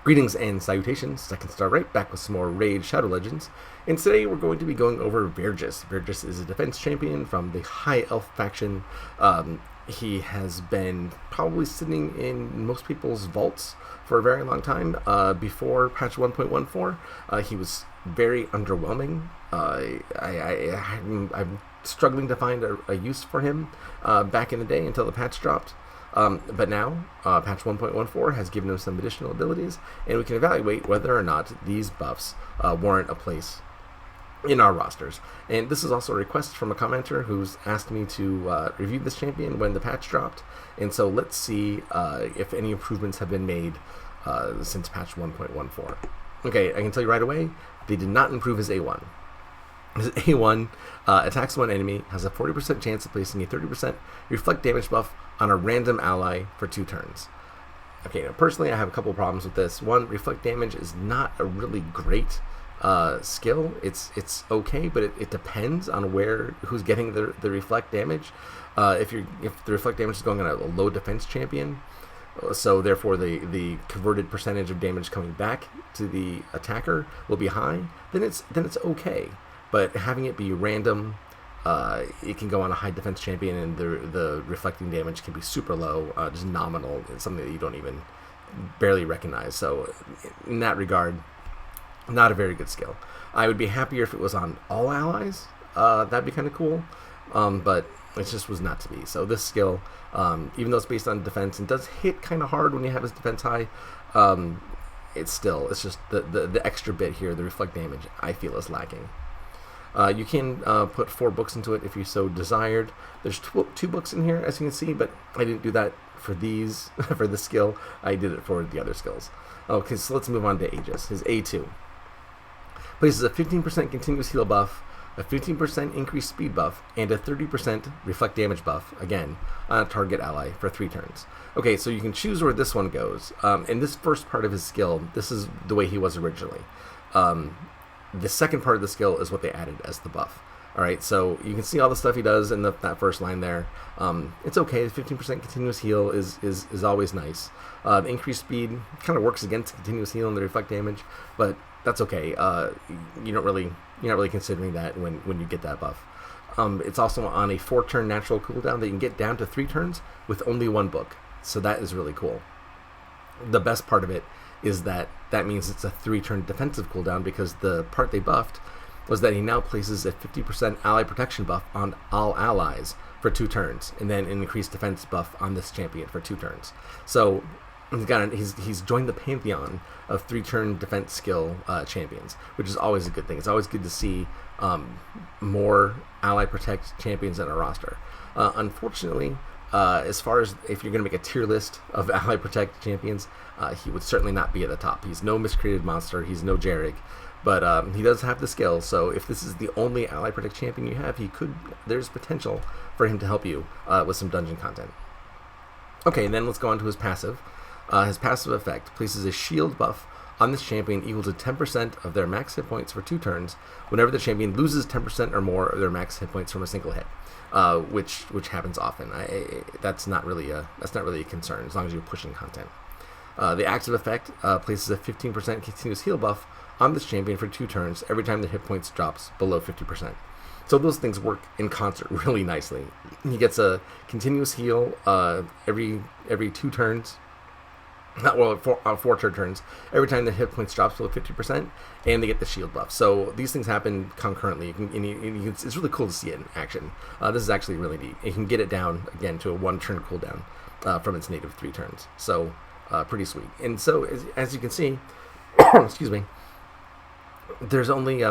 Greetings and salutations, Second Star right back with some more Raid Shadow Legends, and today we're going to be going over Vergis. Vergis is a defense champion from the High Elf faction. He has been probably sitting in most people's vaults for a very long time. Before patch 1.14, he was very underwhelming. I'm struggling to find a use for him back in the day until the patch dropped. But now, patch 1.14 has given him some additional abilities, and we can evaluate whether or not these buffs warrant a place in our rosters. And this is also a request from a commenter who's asked me to review this champion when the patch dropped. And so let's see if any improvements have been made since patch 1.14. Okay, I can tell you right away, they did not improve his A1. His A1 attacks one enemy, has a 40% chance of placing a 30% reflect damage buff on a random ally for 2 turns. Okay, now personally I have a couple of problems with this. One, reflect damage is not a really great skill. It's okay, but it depends on who's getting the reflect damage. If the reflect damage is going on a low defense champion, so therefore the converted percentage of damage coming back to the attacker will be high, then it's okay. But having it be random, it can go on a high defense champion, and the reflecting damage can be super low, just nominal. It's something that you don't even barely recognize. So in that regard, not a very good skill. I would be happier if it was on all allies. That'd be kind of cool, but it just was not to be. So this skill, even though it's based on defense and does hit kind of hard when you have his defense high, it's just the extra bit here, the reflect damage, I feel is lacking. You can put 4 books into it if you so desired. There's 2 books in here, as you can see, but I didn't do that for these, for the skill. I did it for the other skills. Okay, so let's move on to Aegis. His A2 places a 15% continuous heal buff, a 15% increased speed buff, and a 30% reflect damage buff, again, on a target ally for 3 turns. Okay, so you can choose where this one goes. In this first part of his skill, this is the way he was originally. The second part of the skill is what they added as the buff. Alright, so you can see all the stuff he does in that first line there. It's okay, 15% continuous heal is always nice. The increased speed kind of works against continuous heal and the reflect damage, but that's okay. You're not really considering that when you get that buff. It's also on a 4-turn natural cooldown that you can get down to 3 turns with only 1 book. So that is really cool. The best part of it is that means it's a 3-turn defensive cooldown, because the part they buffed was that he now places a 50% ally protection buff on all allies for 2 turns, and then an increased defense buff on this champion for 2 turns. So he's joined the pantheon of 3-turn defense skill champions, which is always a good thing. It's always good to see more ally protect champions in our roster. Unfortunately, as far as if you're going to make a tier list of ally protect champions, he would certainly not be at the top. He's no miscreated monster, he's no Jarek, but he does have the skill. So if this is the only ally protect champion you have, there's potential for him to help you with some dungeon content. Okay, and then let's go on to his passive. His passive effect places a shield buff on this champion equal to 10% of their max hit points for 2 turns whenever the champion loses 10% or more of their max hit points from a single hit, which happens often. That's not really a concern as long as you're pushing content. The active effect places a 15% continuous heal buff on this champion for 2 turns every time the hit points drops below 50%. So those things work in concert really nicely. He gets a continuous heal every 2 turns. 4 turns every time the hit points drops below 50%, and they get the shield buff. So these things happen concurrently. It's really cool to see it in action. This is actually really neat. You can get it down again to a 1-turn cooldown from its native 3 turns. So pretty sweet. And so as you can see, excuse me, there's only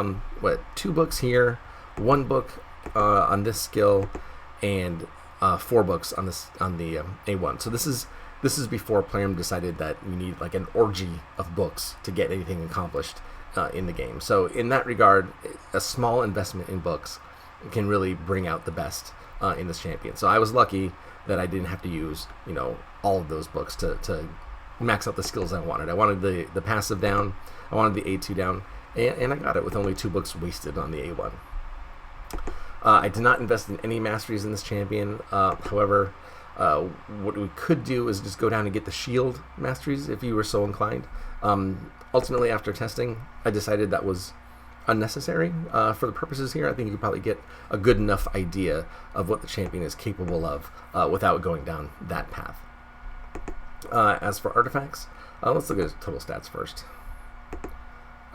2 books here, 1 book on this skill, and 4 books on the A1. So this is before Plarium decided that you need like an orgy of books to get anything accomplished in the game. So in that regard, a small investment in books can really bring out the best in this champion. So I was lucky that I didn't have to use all of those books to max out the skills I wanted. I wanted the passive down, I wanted the A2 down, and I got it with only 2 books wasted on the A1. I did not invest in any masteries in this champion. However, What we could do is just go down and get the shield masteries if you were so inclined. Ultimately, after testing, I decided that was unnecessary for the purposes here. I think you could probably get a good enough idea of what the champion is capable of without going down that path. As for artifacts, let's look at his total stats first.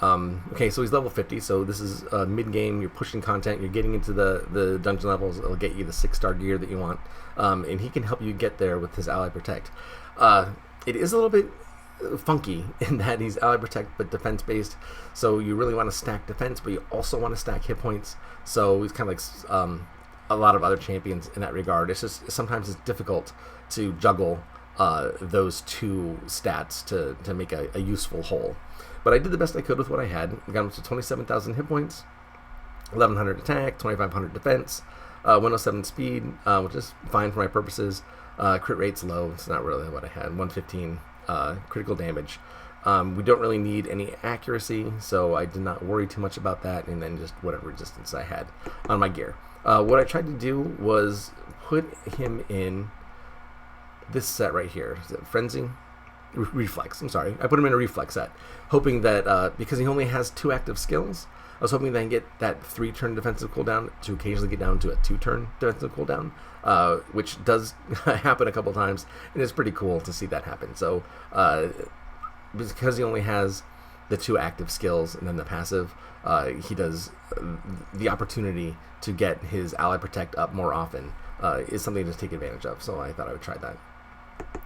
Okay, so he's level 50, so this is mid-game, you're pushing content, you're getting into the dungeon levels, it'll get you the 6-star gear that you want, and he can help you get there with his Ally Protect. It is a little bit funky in that he's Ally Protect but defense based, so you really want to stack defense, but you also want to stack hit points, so he's kind of like a lot of other champions in that regard. It's just sometimes it's difficult to juggle those two stats to make a useful whole. But I did the best I could with what I had. I got him to 27,000 hit points, 1,100 attack, 2,500 defense, 107 speed, which is fine for my purposes. Crit rate's low. It's not really what I had. 115 critical damage. We don't really need any accuracy, so I did not worry too much about that, and then just whatever resistance I had on my gear. What I tried to do was put him in this set right here. Is it Frenzy? Reflex, I'm sorry. I put him in a reflex set, hoping that because he only has 2 active skills, I was hoping that I can get that 3-turn defensive cooldown to occasionally get down to a 2-turn defensive cooldown, which does happen a couple times, and it's pretty cool to see that happen. So because he only has the 2 active skills and then the passive, he does the opportunity to get his Ally Protect up more often is something to take advantage of, so I thought I would try that.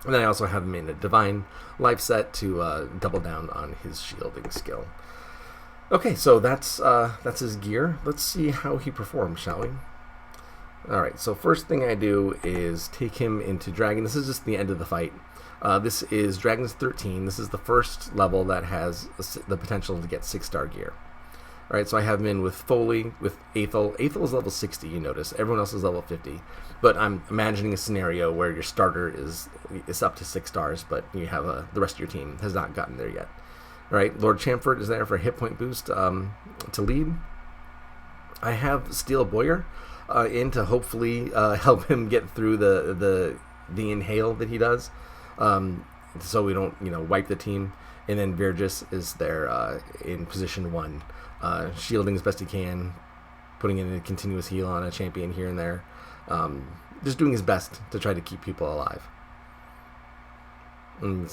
And then I also have him in a Divine Life set to double down on his shielding skill. Okay, so that's his gear. Let's see how he performs, shall we? Alright, so first thing I do is take him into Dragon. This is just the end of the fight. This is Dragon's 13. This is the first level that has the potential to get 6-star gear. Alright, so I have him in with Foley, with Aethel. Aethel is level 60, you notice. Everyone else is level 50. But I'm imagining a scenario where your starter is up to 6 stars, but you have the rest of your team has not gotten there yet. Alright, Lord Chamfort is there for a hit point boost to lead. I have Steel Boyer in to hopefully help him get through the inhale that he does, so we don't wipe the team. And then Vergis is there in position 1. Shielding as best he can, putting in a continuous heal on a champion here and there, just doing his best to try to keep people alive. And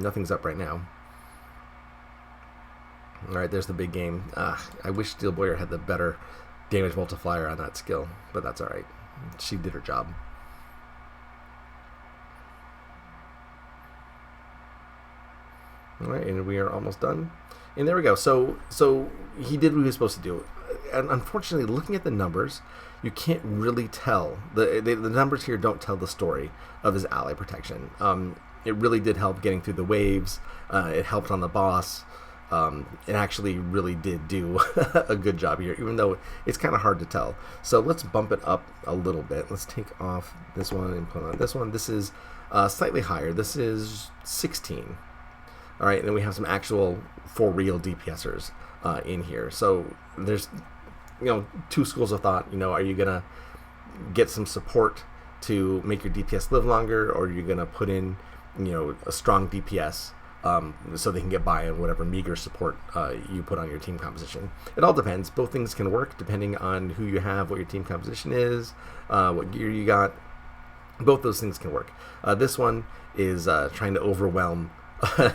nothing's up right now. Alright, there's the big game. I wish Steel Boyer had the better damage multiplier on that skill, but that's alright. She did her job. Alright, and we are almost done. And there we go. So he did what he was supposed to do. And unfortunately, looking at the numbers, you can't really tell. The numbers here don't tell the story of his ally protection. It really did help getting through the waves. It helped on the boss. It actually really did do a good job here, even though it's kind of hard to tell. So let's bump it up a little bit. Let's take off this one and put on this one. This is slightly higher. This is 16. All right, and then we have some actual for real DPSers in here. So there's 2 schools of thought. Are you gonna get some support to make your DPS live longer, or are you gonna put in a strong DPS so they can get by on whatever meager support you put on your team composition? It all depends. Both things can work depending on who you have, what your team composition is, what gear you got. Both those things can work. This one is trying to overwhelm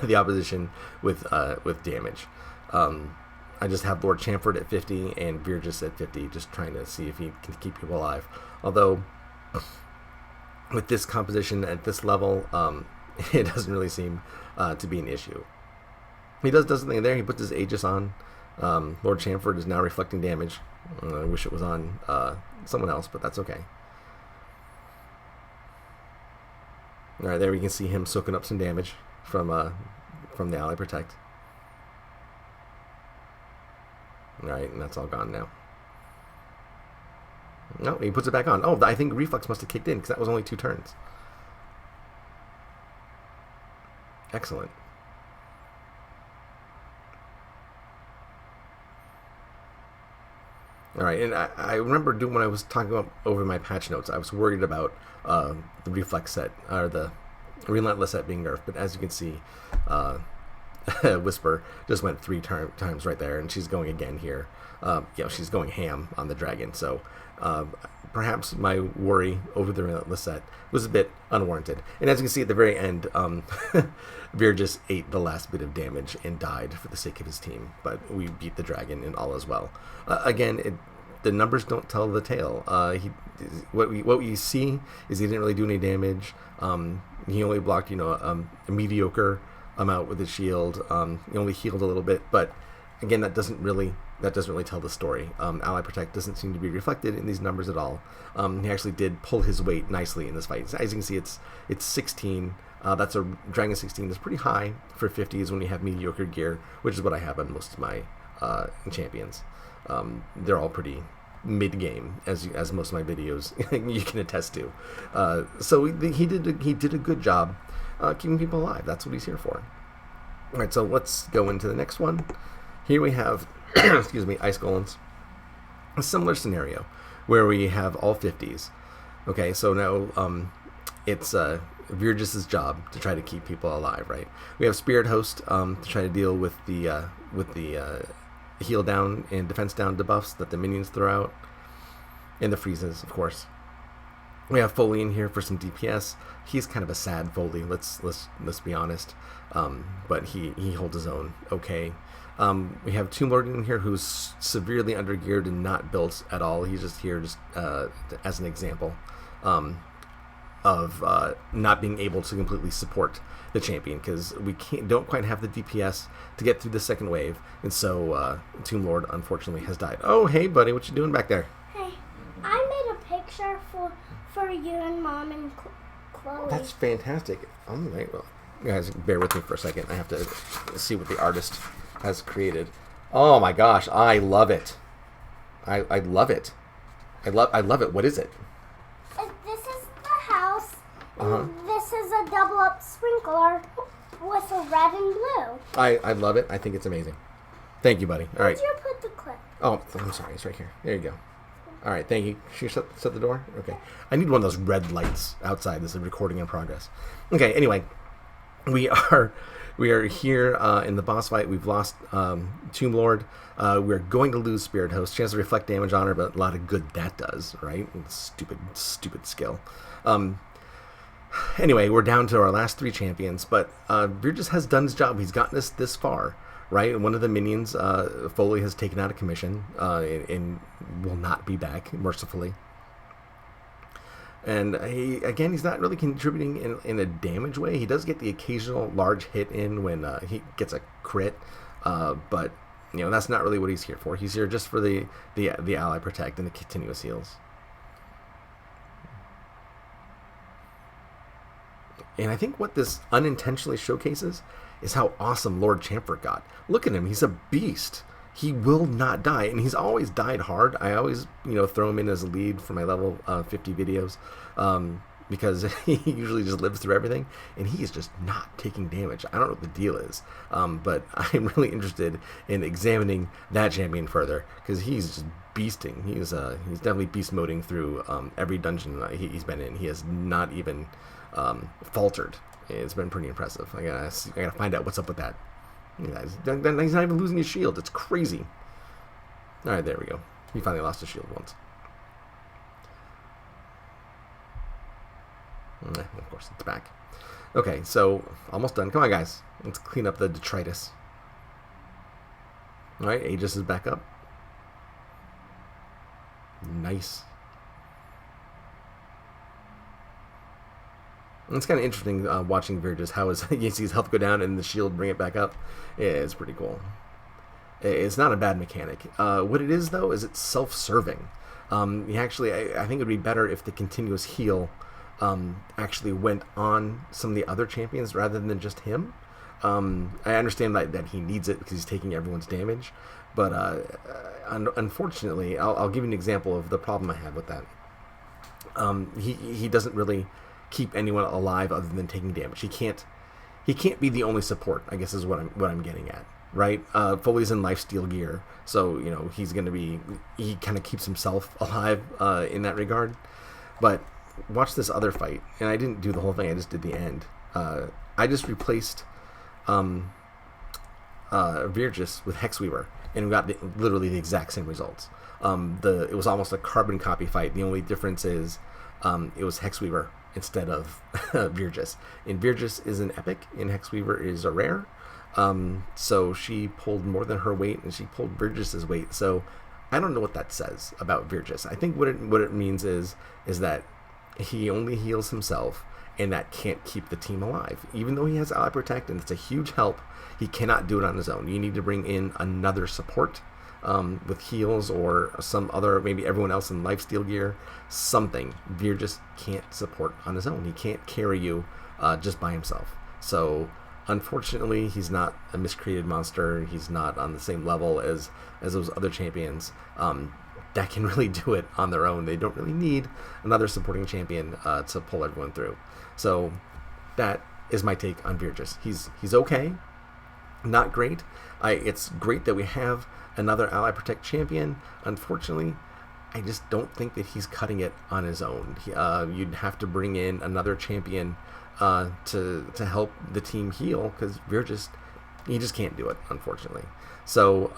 the opposition with damage. I just have Lord Chamfort at 50 and Vergis at 50, just trying to see if he can keep people alive. Although, with this composition at this level, it doesn't really seem to be an issue. He does something there. He puts his Aegis on. Lord Chamfort is now reflecting damage. I wish it was on someone else, but that's okay. Alright, there we can see him soaking up some damage from the Ally Protect. Alright, and that's all gone now. No, he puts it back on. Oh, I think Reflex must have kicked in because that was only 2 turns. Excellent. All right, and I remember when I was talking about over my patch notes, I was worried about the reflex set or the relentless set being nerfed, but as you can see, Whisper just went three times right there, and she's going again here. She's going ham on the dragon. So perhaps my worry over the relentless set was a bit unwarranted. And as you can see at the very end, Vergis ate the last bit of damage and died for the sake of his team. But we beat the dragon and all as well. The numbers don't tell the tale. What we see is he didn't really do any damage. He only blocked, a mediocre amount with his shield. He only healed a little bit, but again, that doesn't really tell the story. Ally Protect doesn't seem to be reflected in these numbers at all. He actually did pull his weight nicely in this fight. As you can see, it's 16. That's a Dragon 16. That's pretty high for 50s when you have mediocre gear, which is what I have on most of my champions. They're all pretty mid-game, as most of my videos you can attest to. So he did a good job keeping people alive. That's what he's here for. All right, so let's go into the next one. Here we have, excuse me, Ice Golems. A similar scenario where we have all 50s. Okay, so now it's Vergis' job to try to keep people alive, right? We have Spirit Host to try to deal with the heal down and defense down debuffs that the minions throw out, and the freezes, of course. We have Foley in here for some DPS. He's kind of a sad Foley, let's be honest, but he holds his own okay. We have Tomb Lord in here who's severely undergeared and not built at all. He's just here as an example of not being able to completely support the champion because we don't quite have the DPS to get through the second wave, and so Tomb Lord unfortunately has died. Oh, hey buddy, what you doing back there? Hey, I made a picture for you and Mom and Chloe. That's fantastic. All right, well, you guys bear with me for a second. I have to see what the artist has created. Oh my gosh, I love it. I love it. I love it. What is it? This is the house. And this is a double up sprinkler with a red and blue. I love it. I think it's amazing. Thank you, buddy. All right. Where'd you put the clip? Oh, I'm sorry. It's right here. There you go. All right. Thank you. Should you shut the door? Okay. I need one of those red lights outside. This is a recording in progress. Okay. Anyway, we are here in the boss fight. We've lost Tomb Lord. We're going to lose Spirit Host. She has to reflect damage on her, but a lot of good that does, right? Stupid skill. Anyway, we're down to our last three champions, but Vergis has done his job. He's gotten us this far, right? One of the minions, Foley, has taken out of commission and will not be back, mercifully. And he's not really contributing in a damage way. He does get the occasional large hit in when he gets a crit, but that's not really what he's here for. He's here just for the ally protect and the continuous heals. And I think what this unintentionally showcases is how awesome Lord Chamfer got. Look at him; he's a beast. He will not die, and he's always died hard. I always, throw him in as a lead for my level 50 videos because he usually just lives through everything, and he is just not taking damage. I don't know what the deal is, but I'm really interested in examining that champion further because he's just beasting. He's definitely beast moding through every dungeon he's been in. He has not even faltered. It's been pretty impressive. I gotta find out what's up with that. He's not even losing his shield. It's crazy. Alright, there we go. He finally lost his shield once. Of course, it's back. Okay, so almost done. Come on, guys. Let's clean up the detritus. Alright, Aegis is back up. Nice. It's kind of interesting watching Vergis, how you see his health go down and the shield bring it back up. Yeah, it's pretty cool. It's not a bad mechanic. What it is, though, is it's self-serving. I think it would be better if the continuous heal actually went on some of the other champions rather than just him. I understand that he needs it because he's taking everyone's damage, but unfortunately, I'll give you an example of the problem I have with that. He doesn't really keep anyone alive other than taking damage. He can't be the only support, I guess is what I'm getting at. right? Foley's in lifesteal gear, so he's going to be. He kind of keeps himself alive in that regard. But watch this other fight, and I didn't do the whole thing. I just did the end. I just replaced Vergis with Hexweaver, and we got literally the exact same results. It was almost a carbon copy fight. The only difference is it was Hexweaver instead of Vergis. And Vergis is an epic, and Hexweaver is a rare. So she pulled more than her weight, and she pulled Vergis's weight. So I don't know what that says about Vergis. I think what it means is that he only heals himself, and that can't keep the team alive. Even though he has Ally Protect, and it's a huge help, he cannot do it on his own. You need to bring in another support with heals or some other, maybe everyone else in lifesteal gear, something. Vergis can't support on his own. He can't carry you just by himself. So unfortunately, he's not a miscreated monster. He's not on the same level as those other champions that can really do it on their own. They don't really need another supporting champion to pull everyone through. So that is my take on Vergis. He's okay, not great. It's great that we have another Ally Protect champion. Unfortunately, I just don't think that he's cutting it on his own. You'd have to bring in another champion to help the team heal, because Vergis, he just can't do it, unfortunately. So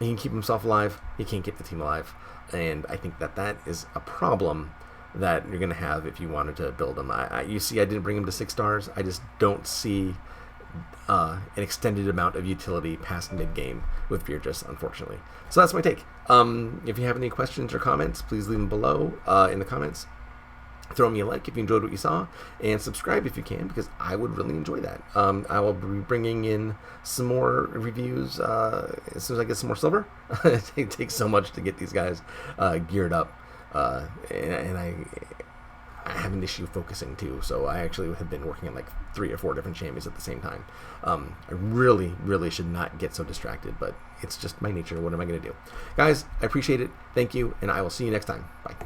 he can keep himself alive, he can't keep the team alive, and I think that is a problem that you're going to have if you wanted to build him. You see, I didn't bring him to 6 stars. I just don't see an extended amount of utility past mid-game with Vergis, unfortunately. So that's my take. If you have any questions or comments, please leave them below in the comments. Throw me a like if you enjoyed what you saw, and subscribe if you can, because I would really enjoy that. I will be bringing in some more reviews as soon as I get some more silver. It takes so much to get these guys geared up, and I have an issue focusing too, so I actually have been working on like 3 or 4 different champions at the same time. I really should not get so distracted, but it's just my nature. What am I going to do? Guys, I appreciate it. Thank you, and I will see you next time. Bye.